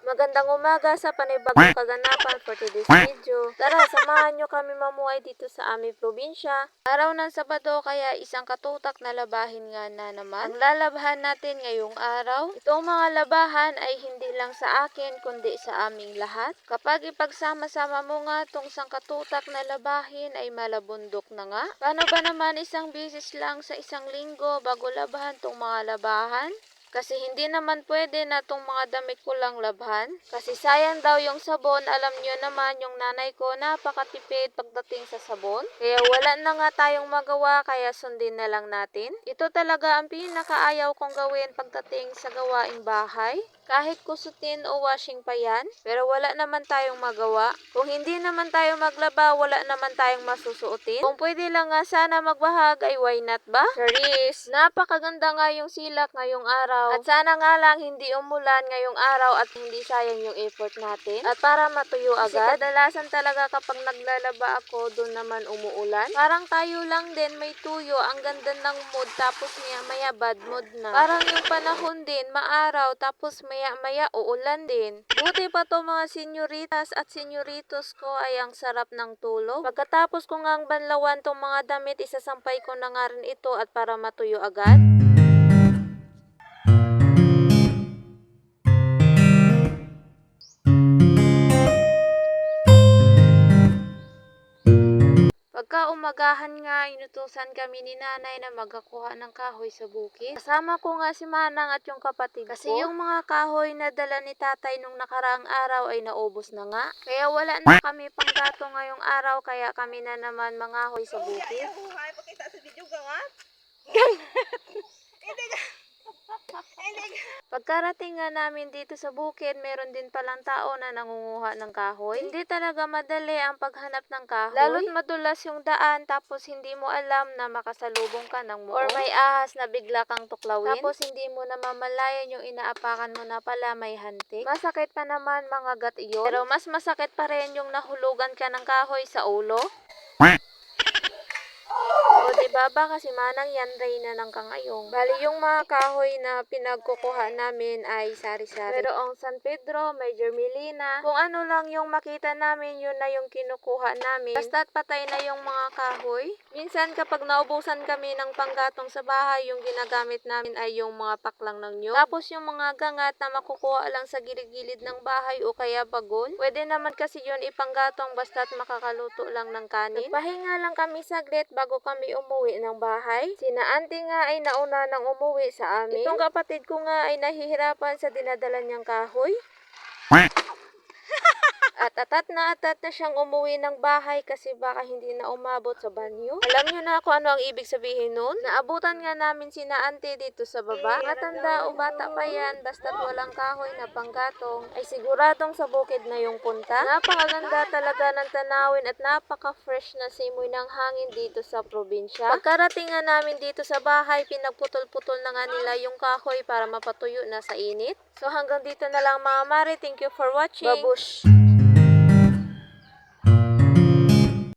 Magandang umaga sa panibagong kaganapan for today's video. Tara, samahan nyo kami mamuhay dito sa aming probinsya. Araw ng Sabado kaya isang katutak na labahin nga na naman ang lalabahan natin ngayong araw. Itong mga labahan ay hindi lang sa akin kundi sa aming lahat. Kapag ipagsama-sama mo nga itong isang katutak na labahin ay malabundok na nga. Paano ba naman isang bisis lang sa isang linggo bago labahan itong mga labahan? Kasi hindi naman pwede na itong mga damit ko lang labhan. Kasi sayang daw yung sabon. Alam nyo naman yung nanay ko napakatipid pagdating sa sabon. Kaya wala na nga tayong magawa kaya sundin na lang natin. Ito talaga ang pinakaayaw kong gawin pagdating sa gawaing bahay. Kahit kusutin o washing pa yan. Pero wala naman tayong magawa. Kung hindi naman tayo maglaba, wala naman tayong masusuotin. Kung pwede lang nga sana magbahag ay why not ba? Charis! Napakaganda nga yung silak ngayong araw. At sana nga lang hindi umulan ngayong araw at hindi sayang yung effort natin. At para matuyo agad. Kasi kadalasan talaga kapag naglalaba ako, doon naman umuulan. Parang tayo lang din may tuyo. Ang ganda ng mood tapos maya bad mood na. Parang yung panahon din, maaraw tapos maya uulan din. Buti pa to mga senyoritas at senyoritos ko ay ang sarap ng tulog. Pagkatapos ko ngang banlawan tong mga damit, isasampay ko na nga rin ito at para matuyo agad. Pagka umagahan nga, inutusan kami ni nanay na magkakuha ng kahoy sa bukid. Kasama ko nga si Manang at yung kapatid ko. Kasi yung mga kahoy na dala ni tatay nung nakaraang araw ay naubos na nga. Kaya wala na kami panggato ngayong araw, kaya kami na naman mangahoy sa bukid. Pakita sa video gangat. Pagkarating nga namin dito sa bukid, meron din palang tao na nangunguha ng kahoy. Hindi talaga madali ang paghanap ng kahoy. Lalo't madulas yung daan tapos hindi mo alam na makasalubong ka ng muong. Or may ahas na bigla kang tuklawin. Tapos hindi mo na mamalayan yung inaapakan mo na pala may hantik. Masakit pa naman mga gat iyon. Pero mas masakit pa rin yung nahulugan ka ng kahoy sa ulo. O diba ba kasi Manang yan Reyna ng kangayong. Bali yung mga kahoy na pinagkukuha namin ay sari-sari. Pero ang San Pedro, may Germelina. Kung ano lang yung makita namin, yun na yung kinukuha namin. Basta't patay na yung mga kahoy. Minsan kapag naubusan kami ng panggatong sa bahay, yung ginagamit namin ay yung mga paklang ng nyug. Tapos yung mga gangat na makukuha lang sa gilid-gilid ng bahay o kaya bagon. Pwede naman kasi yun ipanggatong basta't makakaluto lang ng kanin. Nagpahinga lang kami saglit bago kami umuwi ng bahay. Sina auntie nga ay nauna nang umuwi sa amin. Itong kapatid ko nga ay nahihirapan sa dinadala niyang kahoy. At atat na siyang umuwi ng bahay kasi baka hindi na umabot sa banyo. Alam niyo na kung ano ang ibig sabihin nun? Naabutan nga namin sina auntie dito sa baba. Matanda o bata pa yan, basta't walang kahoy na panggatong, ay siguradong sa bukid na yung punta. Napakaganda talaga ng tanawin at napaka-fresh na simoy ng hangin dito sa probinsya. Pagkarating nga namin dito sa bahay, pinagputol-putol na nga nila yung kahoy para mapatuyo na sa init. So hanggang dito na lang mga mare. Thank you for watching. Babush!